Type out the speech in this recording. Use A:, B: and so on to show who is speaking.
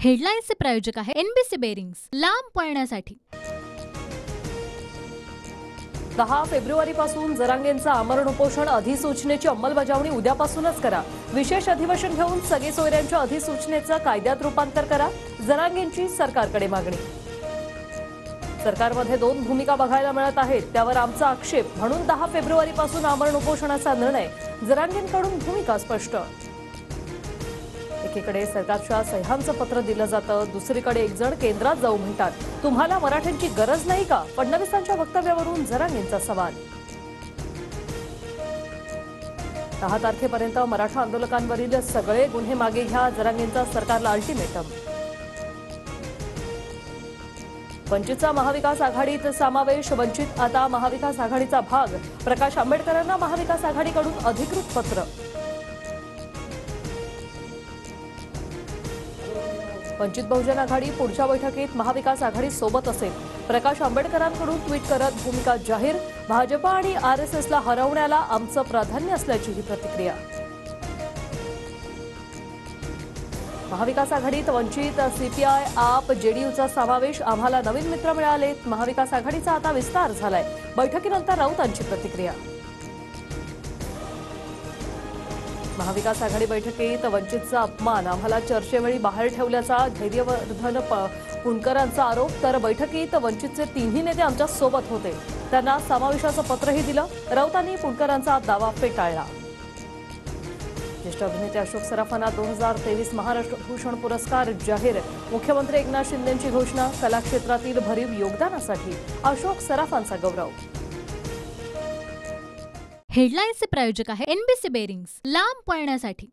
A: हेडलाईन्सचे प्रायोजक आहे NBC bearings, लांब पळण्यासाठी।
B: 10 फेब्रुवारीपासून जरांगेंचा आमरण उपोषण अधिसूचनेची अंमलबजावणी उद्यापासूनच करा। विशेष अधिवेशन घेऊन सगळे सोयऱ्यांच्या अधिसूचनेचं कायद्यात रूपांतर करा। जरांगेंची सरकारकडे मागणी। सरकारमध्ये 2 भूमिका बघायला मिळत आहेत, त्यावर आमचा आक्षेप, म्हणून 10 फेब्रुवारीपासून आमरण उपोषणाचा निर्णय। जरांगेंकडून भूमिका स्पष्ट। एकीकडे सरकारच्या सह्यांचं पत्र दिलं जातं, दुसरीकडे एक जण केंद्रात जाऊ म्हणतात। तुम्हाला मराठ्यांची गरज नाही का? फडणवीसांच्या वक्तव्यावरून जरांगेंचा सवाल। 10 तारखेपर्यंत मराठा आंदोलकांवरील सगळे गुन्हे मागे घ्या, जरांगेंचा सरकारला अल्टिमेटम। वंचितचा महाविकास आघाडीत समावेश, वंचित आता महाविकास आघाडीचा भाग। प्रकाश आंबेडकरांना महाविकास आघाडीकडून अधिकृत पत्र। वंचित बहुजन आघाडी पुढच्या बैठकीत महाविकास आघाडी सोबत असेल। प्रकाश आंबेडकरांकडून ट्विट करत भूमिका जाहीर। भाजपा आणि आरएसएसला हरवण्याला आमचं प्राधान्य असल्याची ही प्रतिक्रिया। महाविकास आघाडीत वंचित, सीपीआय, आप, जेडीयूचा समावेश। आम्हाला नवीन मित्र मिळालेत। महाविकास आघाडीचा आता विस्तार झालाय। बैठकीनंतर राऊतांची प्रतिक्रिया। महाविकास आघाडी बैठकीत वंचितचा अपमान, आम्हाला चर्चेवेळी बाहेर ठेवल्याचा धैर्यवर्धन पुणकरांचा आरोप। तर बैठकीत वंचितचे 3ही नेते आमच्या सोबत होते, त्यांना समावेशाचं पत्रही दिलं। राऊतांनी पुणकरांचा दावा फेटाळला। ज्येष्ठ अभिनेते अशोक सराफांना 2023 महाराष्ट्र भूषण पुरस्कार जाहीर। मुख्यमंत्री एकनाथ शिंदेंची घोषणा। कला क्षेत्रातील भरीव योगदानासाठी अशोक सराफांचा गौरव।
A: हेडलाईन्सचे प्रायोजक आहे एनबीसी बेरिंग्स, लांब पळण्यासाठी।